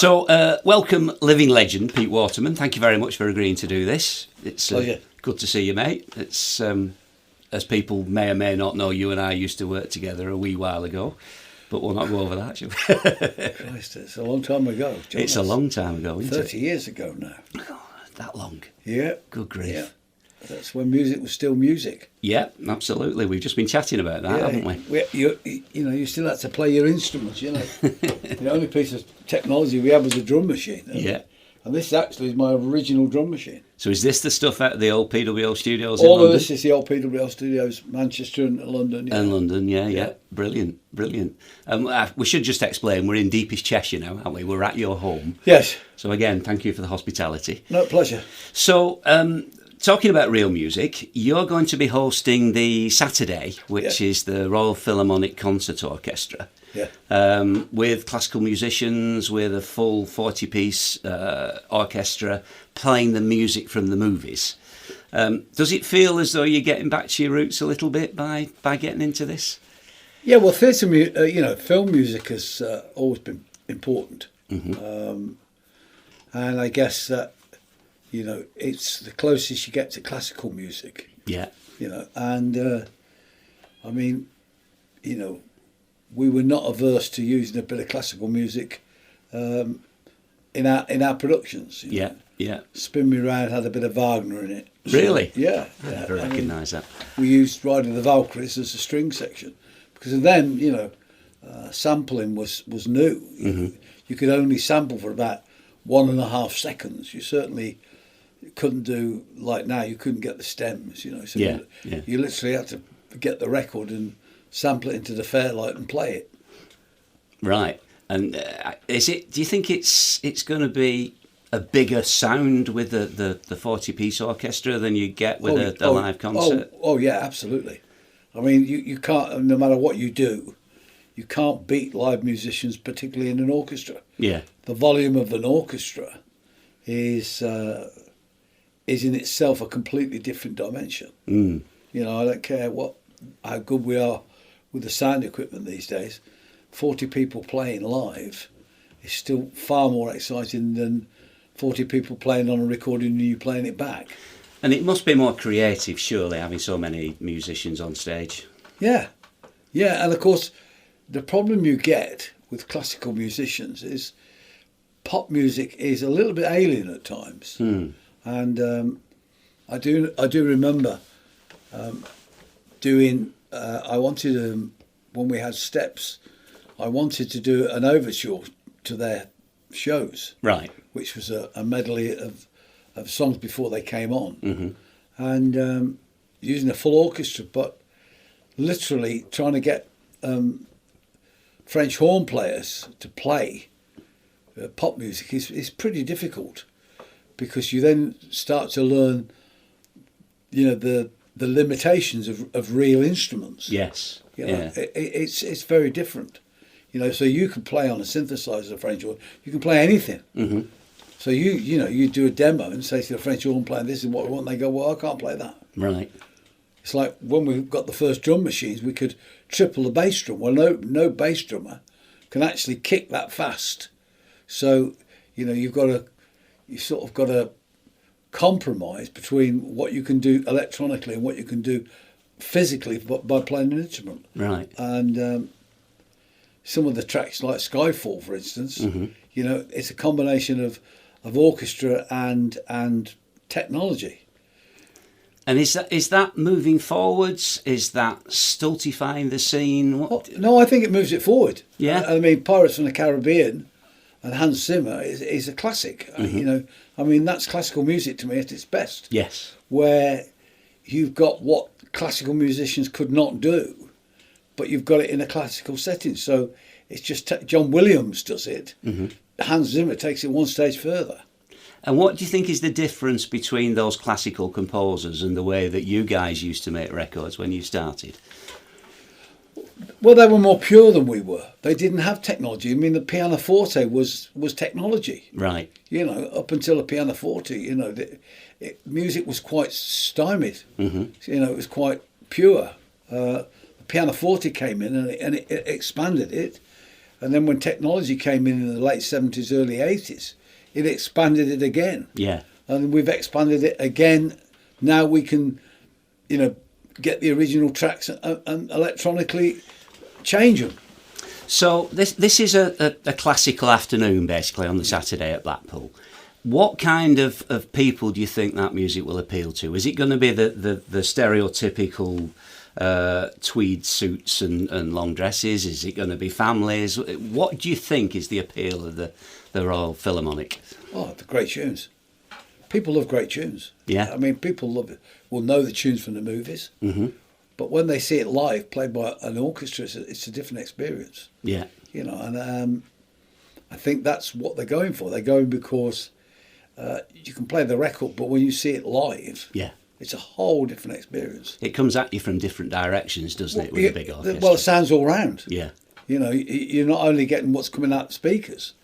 So, welcome, living legend, Pete Waterman. Thank you very much for agreeing to do this. It's good to see you, mate. It's as people may or may not know, you and I used to work together a wee while ago, but we'll not go over that, shall we? Christ, it's a long time ago. John, it's a long time ago, isn't 30 years ago now. Oh, that long? Yeah. Good grief. Yeah. That's when music was still music. Yeah, absolutely. We've just been chatting about that, haven't we? You still had to play your instruments, The only piece of technology we had was a drum machine. Yeah. And this actually is my original drum machine. So is this the stuff out of the old PWL studios in London? All of this is the old PWL studios, Manchester and London. Yeah. And London, yeah. Brilliant. We should just explain, we're in deepest Cheshire now, aren't we? We're at your home. Yes. So again, thank you for the hospitality. No, pleasure. So, talking about real music, you're going to be hosting the Saturday, which is the Royal Philharmonic Concert Orchestra. Yeah. With classical musicians, with a full 40-piece orchestra playing the music from the movies. Does it feel as though you're getting back to your roots a little bit by getting into this? Yeah, well, theatre, film music has always been important. Mm-hmm. And I guess that, it's the closest you get to classical music. Yeah. And we were not averse to using a bit of classical music in our productions. Yeah. Spin Me Round had a bit of Wagner in it. Really? Yeah. I never recognised that. We used Ride of the Valkyries as a string section because then, sampling was new. Mm-hmm. You could only sample for about 1.5 seconds. You certainly couldn't do like now. You couldn't get the stems. So you literally had to get the record and sample it into the Fairlight and play it. Right. And do you think it's going to be a bigger sound with the 40-piece orchestra than you get with a live concert? Oh, yeah, absolutely. I mean, you can't, no matter what you do, you can't beat live musicians, particularly in an orchestra. Yeah. The volume of an orchestra is in itself a completely different dimension. Mm. I don't care how good we are with the sound equipment these days. 40 people playing live is still far more exciting than 40 people playing on a recording and you playing it back. And it must be more creative, surely, having so many musicians on stage. Yeah, and of course, the problem you get with classical musicians is pop music is a little bit alien at times. Mm. And I do remember doing. I wanted when we had Steps, I wanted to do an overture to their shows, right? Which was a medley of songs before they came on, mm-hmm. and using a full orchestra, but literally trying to get French horn players to play pop music is pretty difficult, because you then start to learn, the limitations of real instruments. Yes. It's very different. So you can play on a synthesizer, French horn. You can play anything. Mm-hmm. So you do a demo and say to the French horn player, "This is what we want." And they go, "Well, I can't play that." Right. It's like when we got the first drum machines, we could triple the bass drum. Well, no bass drummer can actually kick that fast. So you sort of got to compromise between what you can do electronically and what you can do physically by playing an instrument. Right. And some of the tracks, like Skyfall, for instance, mm-hmm. It's a combination of orchestra and technology. And is that moving forwards? Is that stultifying the scene? No, I think it moves it forward. Yeah. I mean, Pirates from the Caribbean and Hans Zimmer is a classic. Mm-hmm. That's classical music to me at its best. Yes. Where you've got what classical musicians could not do, but you've got it in a classical setting. So it's just John Williams does it. Mm-hmm. Hans Zimmer takes it one stage further. And what do you think is the difference between those classical composers and the way that you guys used to make records when you started? Well, they were more pure than we were. They didn't have technology. I mean, the pianoforte was technology. Right. Up until the pianoforte, music was quite stymied. Mm-hmm. It was quite pure. The pianoforte came in and it expanded it. And then when technology came in the late 70s, early 80s, it expanded it again. Yeah. And we've expanded it again. Now we can, get the original tracks and electronically change them. So this is a classical afternoon, basically, on the Saturday at Blackpool. What kind of people do you think that music will appeal to? Is it going to be the stereotypical tweed suits and long dresses? Is it going to be families? What do you think is the appeal of the Royal Philharmonic? Oh, the great tunes. People love great tunes. Yeah. I mean, people will know the tunes from the movies, but when they see it live, played by an orchestra, it's a different experience. Yeah. And I think that's what they're going for. They're going because you can play the record, but when you see it live, yeah, it's a whole different experience. It comes at you from different directions, doesn't it, with a big orchestra? Well, it sounds all round. Yeah. You're not only getting what's coming out the speakers,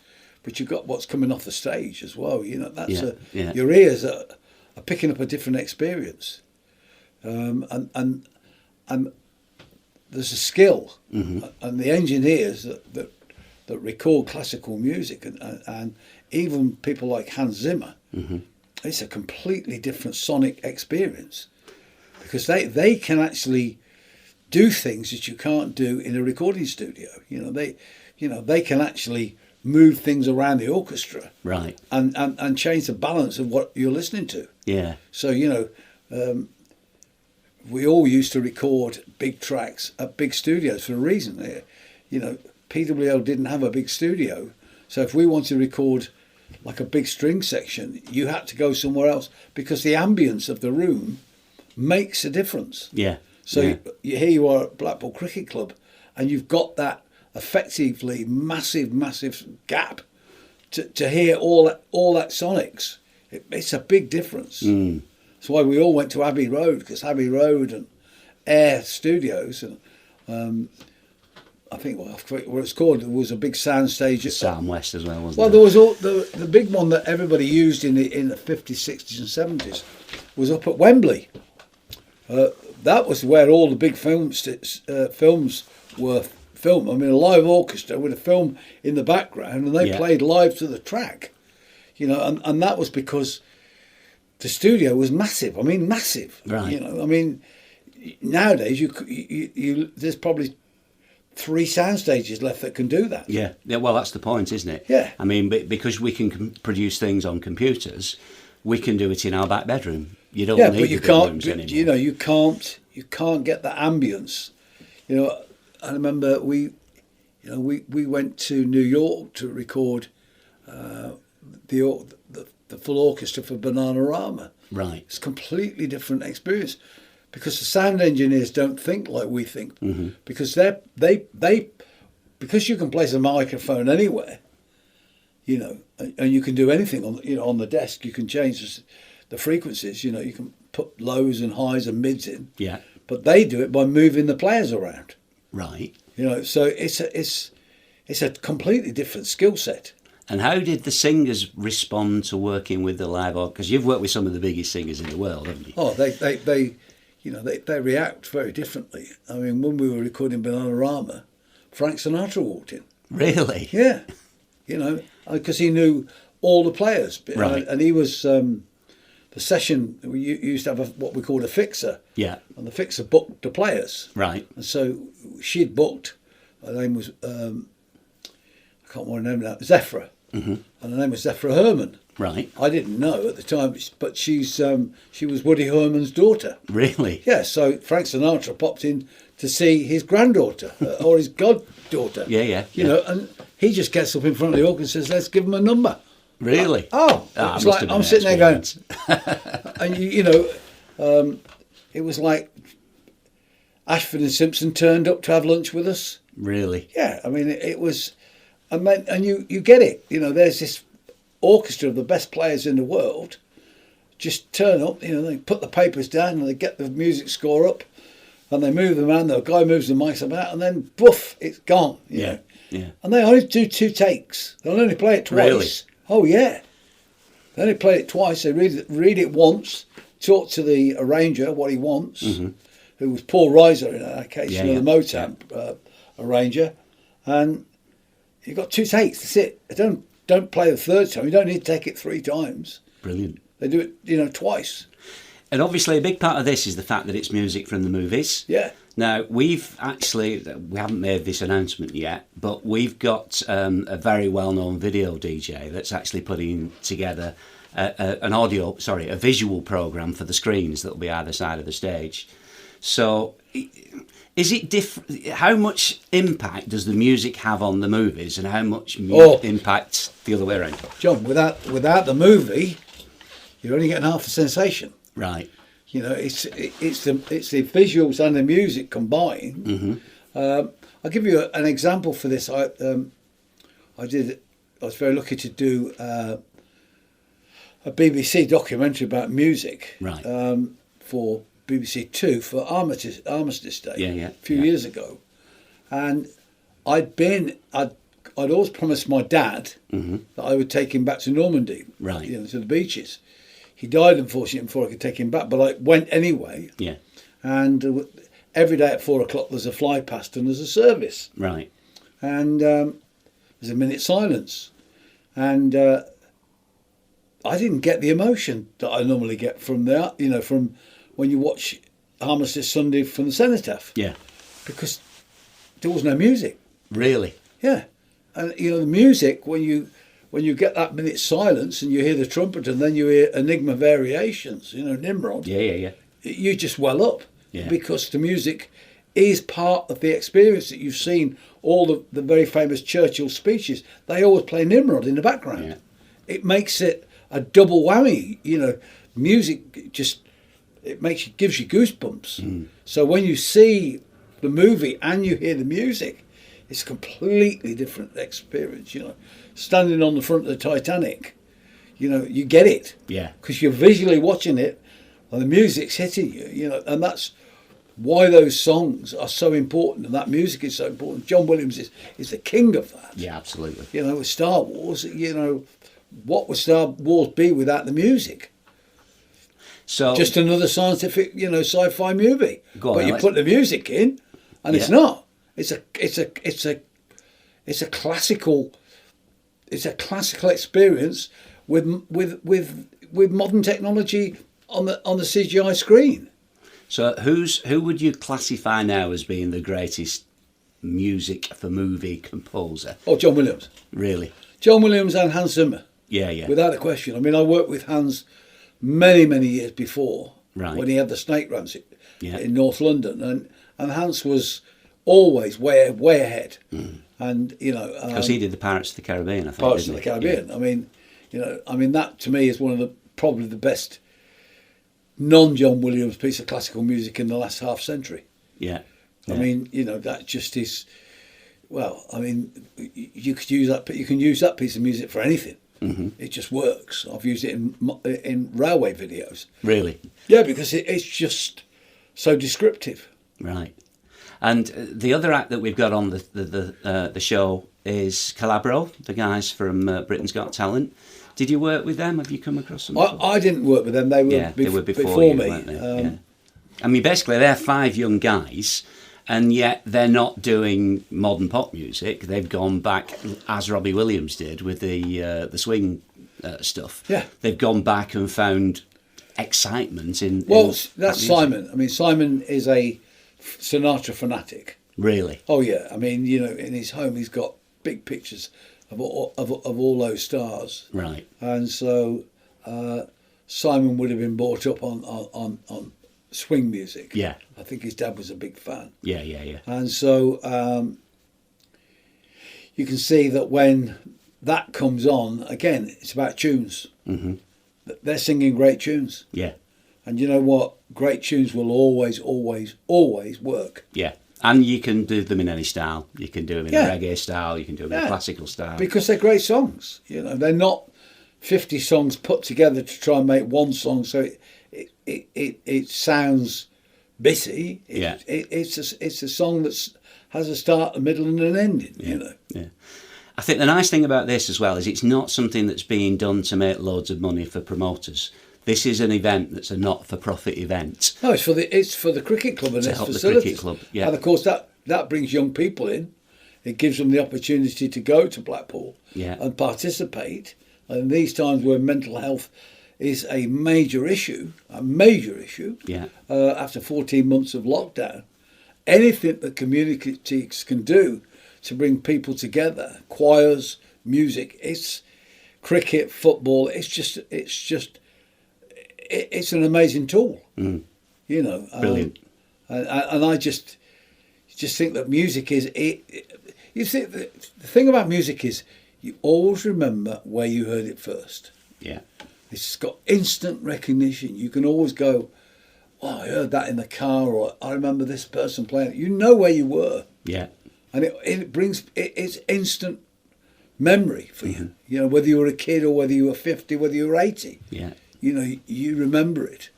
but you've got what's coming off the stage as well. That's your ears are picking up a different experience, and there's a skill, and the engineers that record classical music, and even people like Hans Zimmer, it's a completely different sonic experience, because they can actually do things that you can't do in a recording studio. They can actually move things around the orchestra, right, and change the balance of what you're listening to. Yeah. So we all used to record big tracks at big studios for a reason. PWL didn't have a big studio, so if we wanted to record like a big string section, you had to go somewhere else, because the ambience of the room makes a difference. Yeah. So here you are at Blackpool Cricket Club, and you've got that effectively massive gap to hear all that sonics. It's a big difference. That's why we all went to Abbey Road, because Abbey Road and Air Studios, and I think what it's called, there was a big sound stage at Sam West as well, wasn't well, there was the big one that everybody used in the 50s, 60s and 70s was up at Wembley. That was where all the big films were filmed. I mean, a live orchestra with a film in the background, and they played live to the track. And that was because the studio was massive. I mean, massive. Right. I mean, nowadays you there's probably 3 sound stages left that can do that. Yeah. Well, that's the point, isn't it? Yeah. I mean, because we can produce things on computers, we can do it in our back bedroom. You don't need the big rooms anymore. You can't get that ambience. I remember we went to New York to record the full orchestra for Bananarama. Right. It's a completely different experience, because the sound engineers don't think like we think, because because you can place a microphone anywhere, and you can do anything on the desk. You can change the frequencies. You can put lows and highs and mids in. Yeah. But they do it by moving the players around. Right. So it's a completely different skill set. And how did the singers respond to working with the live orchestra? Because you've worked with some of the biggest singers in the world, haven't you? Oh, they react very differently. I mean, when we were recording Bananarama, Frank Sinatra walked in. Really? Yeah. Because he knew all the players. Right. And he was the session. We used to have what we called a fixer. Yeah. And the fixer booked the players. Right. And so she'd booked. Her name was I can't remember her name now. Zephra. And her name was Zephra Herman. Right. I didn't know at the time, but she was Woody Herman's daughter. Really? Yeah. So Frank Sinatra popped in to see his granddaughter or his goddaughter. Yeah. And he just gets up in front of the orchestra and says, "Let's give him a number." Really? It's like I'm sitting there going, and it was like Ashford and Simpson turned up to have lunch with us. Really? Yeah. I mean, it was. And you get it. There's this orchestra of the best players in the world just turn up. They put the papers down and they get the music score up, and they move them around. The guy moves the mics about, and then poof, it's gone. Yeah. And they only do 2 takes. They'll only play it twice. Really? Oh yeah. They only play it twice. They read it once, talk to the arranger what he wants, who was Paul Reiser in that case, the Motown arranger, and You've got 2 takes. That's it. Don't play the third time. You don't need to take it 3 times. Brilliant. They do it, twice. And obviously, a big part of this is the fact that it's music from the movies. Yeah. Now, we haven't made this announcement yet, but we've got a very well-known video DJ that's actually putting together a visual program for the screens that will be either side of the stage. So, is it different? How much impact does the music have on the movies, and how much impact the other way around? John, without the movie, you're only getting half the sensation. Right. It's the visuals and the music combined. Mm-hmm. I'll give you an example for this. I was very lucky to do a BBC documentary about music. Right. For BBC Two for Armistice Day. Yeah. A few years ago, and I'd always promised my dad Mm-hmm. that I would take him back to Normandy. Right. To the beaches. He died, unfortunately, before I could take him back, but I went anyway. Yeah. And every day at 4:00 there's a fly past and there's a service. Right. And there's a minute silence. And I didn't get the emotion that I normally get from from when you watch Armistice Sunday from the Cenotaph. Yeah. Because there was no music. Really? Yeah. And, the music, when you get that minute silence and you hear the trumpet and then you hear Enigma Variations, Nimrod. Yeah. You just well up. Yeah. Because the music is part of the experience that you've seen. All the very famous Churchill speeches, they always play Nimrod in the background. Yeah. It makes it a double whammy. Music just, gives you goosebumps. Mm. So when you see the movie and you hear the music, it's a completely different experience. Standing on the front of the Titanic, you get it. Yeah. Because you're visually watching it and the music's hitting you, and that's why those songs are so important and that music is so important. John Williams is the king of that. Yeah, absolutely. With Star Wars, what would Star Wars be without the music? So just another scientific, sci-fi movie. Go on, but you Alex. put the music in, and it's Yeah. not. It's a classical experience with modern technology on the CGI screen. So who would you classify now as being the greatest music for movie composer? Oh, John Williams. Really? John Williams and Hans Zimmer. Yeah. Without a question. I mean, I worked with Hans many, many years before, Right. when he had the snake runs Yeah. in North London, and Hans was always way ahead. And Because he did the Pirates of the Caribbean, I think. Pirates of didn't the he? Caribbean. I mean that to me is one of probably the best non-John Williams piece of classical music in the last half century. Yeah. I mean, that just is. Well, I mean, you could use that. You can use that piece of music for anything. Mm-hmm. It just works. I've used it in railway videos. Really? Yeah, because it's just so descriptive. Right. And the other act that we've got on the show is Calabro, the guys from Britain's Got Talent. Did you work with them? Have you come across them? I didn't work with them. They were before you, me. weren't they? Yeah. I mean, basically, they're 5 young guys, and yet they're not doing modern pop music. They've gone back, as Robbie Williams did with the swing stuff. Yeah. They've gone back and found excitement in. Well, in that's that music. Simon. I mean, Simon is a Sinatra fanatic. Really? Oh yeah. I mean, in his home, he's got big pictures of all those stars. Right. And so Simon would have been brought up on swing music. Yeah. I think his dad was a big fan. Yeah. And so you can see that when that comes on, again, it's about tunes. Mm-hmm. They're singing great tunes. Yeah. And you know what? Great tunes will always, always, always work. Yeah. And you can do them in any style. You can do them in Yeah. a reggae style. You can do them in a classical style. Because they're great songs. They're not 50 songs put together to try and make one song so it sounds bitty. It's a song that has a start, a middle, and an ending. Yeah. I think the nice thing about this as well is it's not something that's being done to make loads of money for promoters. This is an event that's a not-for-profit event. No, it's for the cricket club and To its help the facilities. cricket club, yeah. And of course that brings young people in. It gives them the opportunity to go to Blackpool Yeah. and participate. And these times where mental health is a major issue, Yeah. after 14 months of lockdown, anything that communities can do to bring people together, choirs, music, it's cricket, football, it's an amazing tool. You know, Brilliant. And I just think that music is it. You see, the thing about music is you always remember where you heard it first. Yeah. It's got instant recognition. You can always go, "Oh, I heard that in the car," or "I remember this person playing it." You know where you were, Yeah. and it's instant memory for you. You know, whether you were a kid or whether you were 50, whether you were 80. Yeah. You know, you remember it.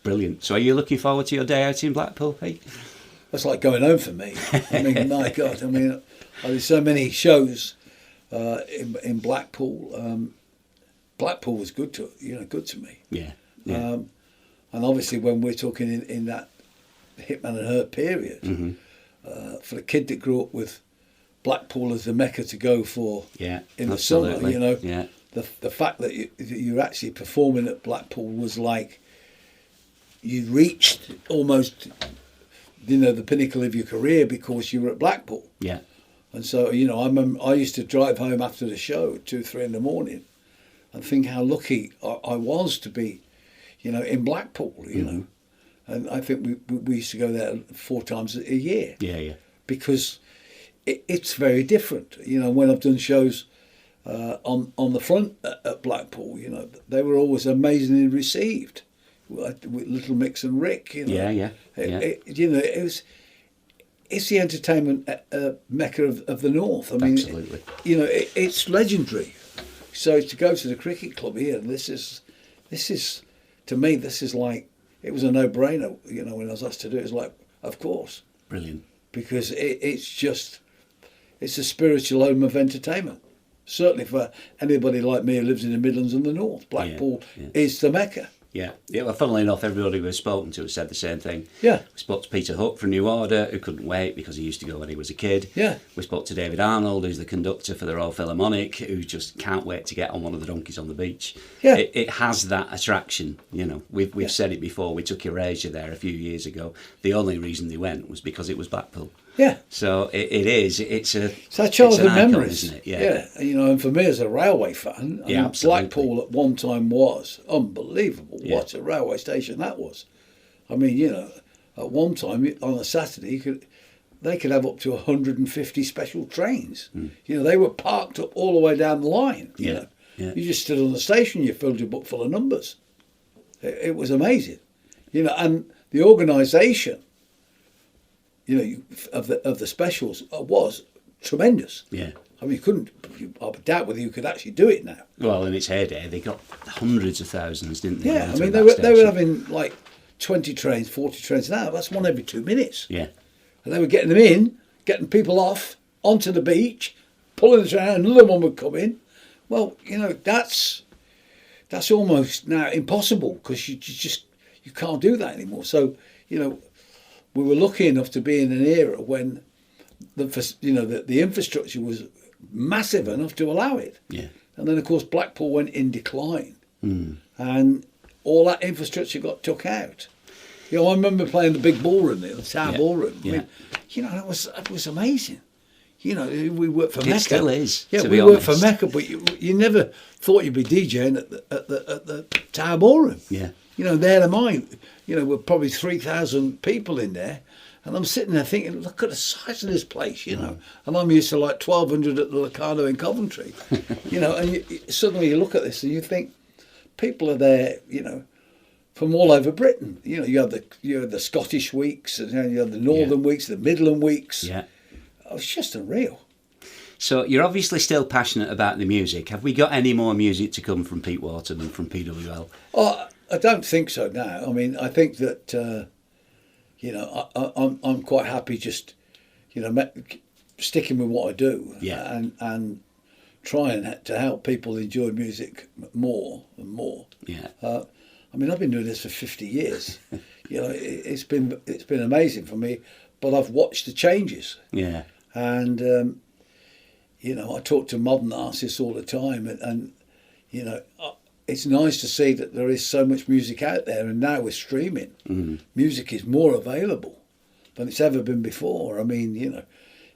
Brilliant. So are you looking forward to your day out in Blackpool, Pete? That's like going home for me. I mean, my God. I mean, there's so many shows in Blackpool. Blackpool was good to me. Yeah. Yeah. And obviously, when we're talking in that Hitman and Her period, for a kid that grew up with Blackpool as the mecca to go for in the summer, you know, the fact that you're actually performing at Blackpool was like you reached almost, you know, the pinnacle of your career because you were at Blackpool. Yeah. And so, you know, I used to drive home after the show at 2, 3 in the morning and think how lucky I was to be, you know, in Blackpool, you know. And I think we used to go there 4 times a year. Yeah, yeah. Because it's very different. You know, when I've done shows on the front at Blackpool, you know, they were always amazingly received with Little Mix and Rick, you know. Yeah, yeah. You know, it's the entertainment mecca of the North. I mean, Absolutely. You know, it's legendary. So to go to the cricket club here, this is to me, this is like, it was a no-brainer. You know, when I was asked to do it, it was like, of course. Brilliant. Because it's a spiritual home of entertainment. Certainly for anybody like me who lives in the Midlands and the North, Blackpool is the mecca. Yeah. Well, funnily enough, everybody we've spoken to has said the same thing. Yeah. We spoke to Peter Hook from New Order, who couldn't wait because he used to go when he was a kid. Yeah. We spoke to David Arnold, who's the conductor for the Royal Philharmonic, who just can't wait to get on one of the donkeys on the beach. Yeah. It has that attraction, you know. We've said it before. We took Erasure there a few years ago. The only reason they went was because it was Blackpool. Yeah. So it's our childhood an icon, memories, isn't it? Yeah. You know, and for me as a railway fan, I mean, absolutely. Blackpool at one time was unbelievable. Yeah. What a railway station that was! I mean, you know, at one time on a Saturday, they could have up to 150 special trains. You know, they were parked up all the way down the line. You know, you just stood on the station, you filled your book full of numbers. It was amazing, you know, and the organisation, you know, of the specials was tremendous. Yeah. I mean, I doubt whether you could actually do it now. Well, in its heyday, they got hundreds of thousands, didn't they? Yeah, I mean, they were having like 20 trains, 40 trains now. That's one every 2 minutes. Yeah. And they were getting them in, getting people off, onto the beach, pulling the train, another one would come in. Well, you know, that's almost now impossible because you can't do that anymore. So, you know, we were lucky enough to be in an era when the infrastructure was massive enough to allow it. Yeah. And then, of course, Blackpool went in decline, and all that infrastructure got took out. You know, I remember playing the big ballroom there, the Tower Ballroom. Yeah. I mean, you know, that was amazing. You know, we worked for Mecca. It still is. Yeah, to we be worked for honest. Mecca, but you never thought you'd be DJing at the Tower Ballroom. Yeah. You know, there am I. You know, we're probably 3,000 people in there. And I'm sitting there thinking, look at the size of this place, you know. And I'm used to like 1,200 at the Locarno in Coventry, you know. And suddenly you look at this and you think, people are there, you know, from all over Britain. You know, you have the Scottish weeks, and you have the Northern weeks, the Midland weeks. Yeah. Oh, it's just unreal. So you're obviously still passionate about the music. Have we got any more music to come from Pete Waterman from PWL? Oh, I don't think so now. I mean, I think that. You know, I'm quite happy just, you know, sticking with what I do, and trying to help people enjoy music more and more. Yeah. I mean, I've been doing this for 50 years. You know, it's been amazing for me, but I've watched the changes. Yeah. And I talk to modern artists all the time, and it's nice to see that there is so much music out there, and now with streaming, music is more available than it's ever been before. I mean,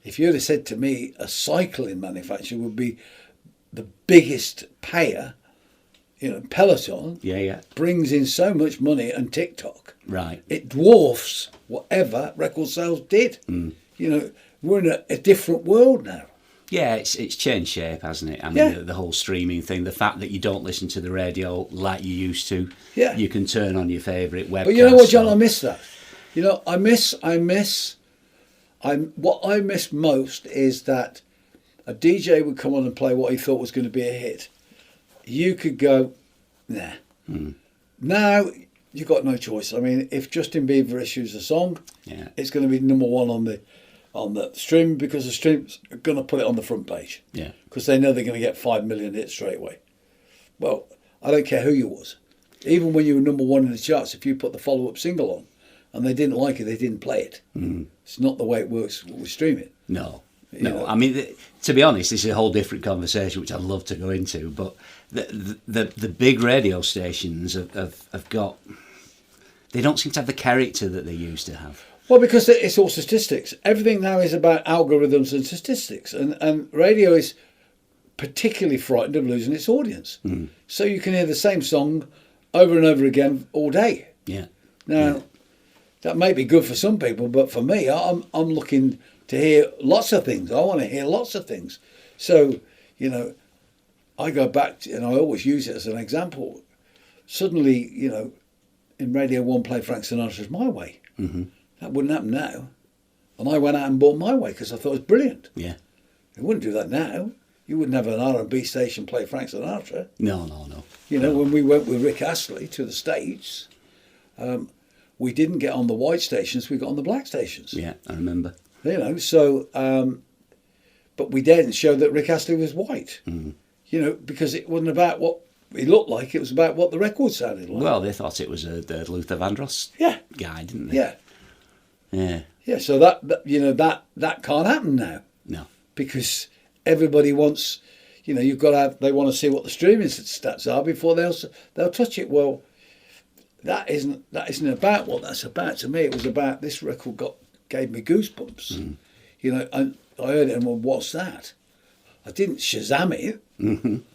if you'd have said to me a cycling manufacturer would be the biggest payer, Peloton brings in so much money, and TikTok, right, it dwarfs whatever record sales did. We're in a different world now. Yeah, it's changed shape, hasn't it? I mean, the whole streaming thing, the fact that you don't listen to the radio like you used to. Yeah. You can turn on your favourite webcast. But you know what, John? I miss that. What I miss most is that a DJ would come on and play what he thought was going to be a hit. You could go, nah. Now, you've got no choice. I mean, if Justin Bieber issues a song, it's going to be number one on the stream, because the stream's going to put it on the front page. Yeah. Because they know they're going to get 5 million hits straight away. Well, I don't care who you was. Even when you were number one in the charts, if you put the follow-up single on and they didn't like it, they didn't play it. It's not the way it works with streaming. No. I mean, to be honest, this is a whole different conversation, which I'd love to go into. But the big radio stations have got... They don't seem to have the character that they used to have. Well, because it's all statistics. Everything now is about algorithms and statistics. And radio is particularly frightened of losing its audience. So you can hear the same song over and over again all day. Yeah. Now, that may be good for some people, but for me, I'm looking to hear lots of things. I want to hear lots of things. So, I go back to, and I always use it as an example. Suddenly, in Radio 1 play Frank Sinatra's My Way. That wouldn't happen now. And I went out and bought My Way because I thought it was brilliant. Yeah. You wouldn't do that now. You wouldn't have an R&B station play Frank Sinatra. No. When we went with Rick Astley to the States, we didn't get on the white stations, we got on the black stations. Yeah, I remember. But we didn't show that Rick Astley was white. Because it wasn't about what he looked like, it was about what the record sounded like. Well, they thought it was the Luther Vandross guy, didn't they? Yeah. Yeah. Yeah, so that can't happen now. No. Because everybody wants, you've got to have, they want to see what the streaming stats are before they'll touch it. Well, that isn't about what that's about. To me, it was about this record gave me goosebumps. And I heard it and went, what's that? I didn't Shazam it.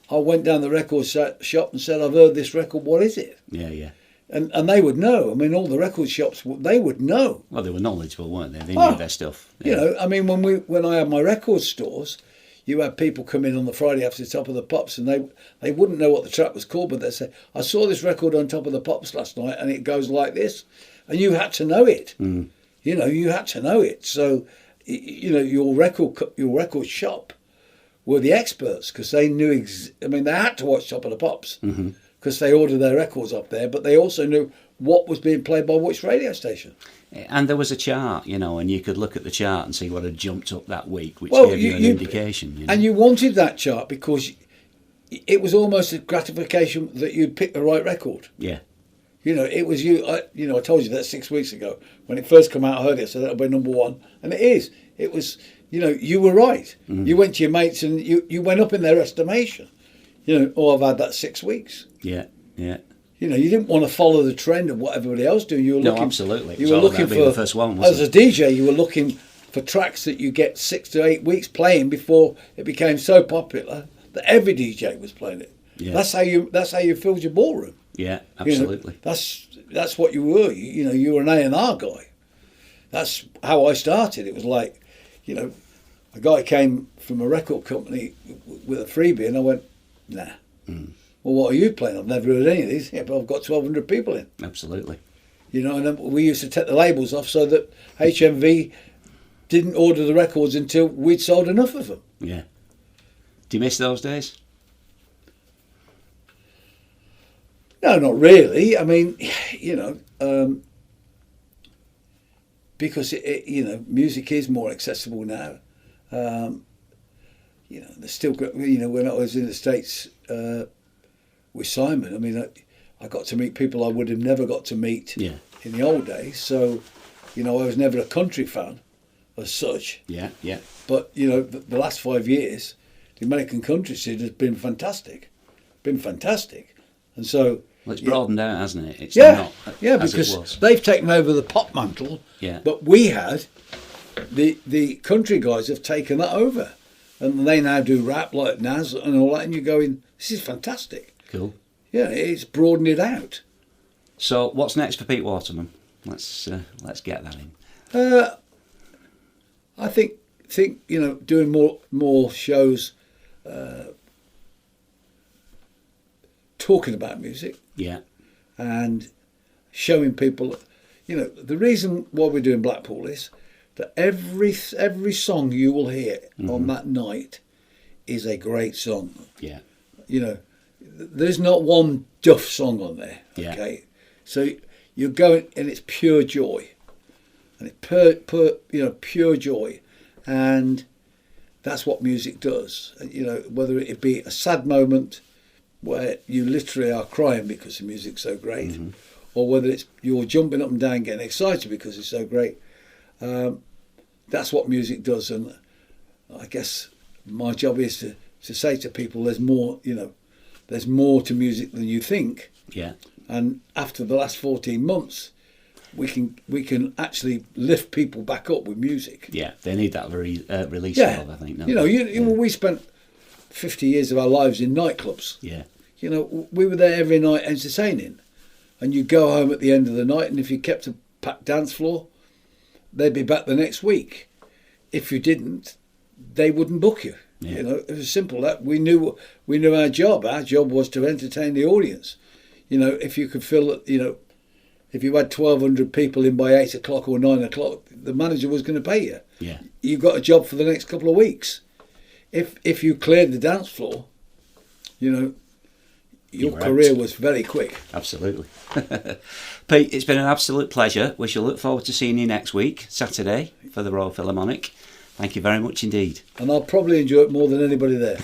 I went down the record shop and said, I've heard this record, what is it? Yeah. And they would know. I mean, all the record shops, they would know. Well, they were knowledgeable, weren't they? They knew their stuff. Yeah. I mean, when I had my record stores, you had people come in on the Friday after Top of the Pops, and they wouldn't know what the track was called, but they'd say, I saw this record on Top of the Pops last night, and it goes like this. And you had to know it. You had to know it. So, your record shop were the experts, because they knew, they had to watch Top of the Pops. Because they ordered their records up there, but they also knew what was being played by which radio station. And there was a chart, and you could look at the chart and see what had jumped up that week, which gave you an indication. And you wanted that chart because it was almost a gratification that you'd picked the right record. Yeah. It was you. I told you that 6 weeks ago when it first came out. I heard it, so that'll be number one, and it is. It was. You were right. You went to your mates and you went up in their estimation. I've had that 6 weeks. Yeah. You didn't want to follow the trend of what everybody else do. You were looking, absolutely. You were looking for the first one, wasn't as a DJ. You were looking for tracks that you get 6 to 8 weeks playing before it became so popular that every DJ was playing it. Yeah. That's how you filled your ballroom. Yeah, absolutely. That's what you were. You were an A&R guy. That's how I started. It was like, a guy came from a record company with a freebie, and I went, nah. Well, what are you playing? I've never heard any of these. Yeah, but I've got 1,200 people in. Absolutely. And then we used to take the labels off so that HMV didn't order the records until we'd sold enough of them. Yeah. Do you miss those days? No, not really. I mean, because music is more accessible now. There's still, when I was in the States with Simon, I mean, I got to meet people I would have never got to meet in the old days. So, I was never a country fan, as such. Yeah, yeah. But, you know, the last 5 years, the American country scene has been fantastic. And so... Well, it's broadened out, hasn't it? It's Yeah, not yeah, as because it was. they've taken over the pop mantle. Yeah. But we had, the country guys have taken that over. And they now do rap like Nas and all that, and you're going, this is fantastic. Cool. Yeah, it's broadened it out. So, what's next for Pete Waterman? Let's get that in. I think you know, doing more shows, talking about music. Yeah. And showing people, you know, the reason why we're doing Blackpool is that every song you will hear on that night is a great song. Yeah. You know, there's not one duff song on there. Yeah. Okay, so you're going and it's pure joy, and it's pure joy, and that's what music does. You know, whether it be a sad moment where you literally are crying because the music's so great, or whether it's you're jumping up and down getting excited because it's so great. That's what music does, and I guess my job is to say to people there's more, you know, there's more to music than you think. Yeah. And after the last 14 months, we can actually lift people back up with music. Yeah, they need that release valve, I think. You know, we spent 50 years of our lives in nightclubs. Yeah. You know, we were there every night entertaining, and you go home at the end of the night, and if you kept a packed dance floor, they'd be back the next week. If you didn't, they wouldn't book you. Yeah. You know, it was simple. That we knew our job. Our job was to entertain the audience. You know, if you could fill, you know, if you had 1,200 people in by 8 o'clock or 9 o'clock, the manager was going to pay you. Yeah. You got a job for the next couple of weeks. If you cleared the dance floor, you know, your career was very quick. Absolutely. Pete, it's been an absolute pleasure. We shall look forward to seeing you next week, Saturday, for the Royal Philharmonic. Thank you very much indeed. And I'll probably enjoy it more than anybody there.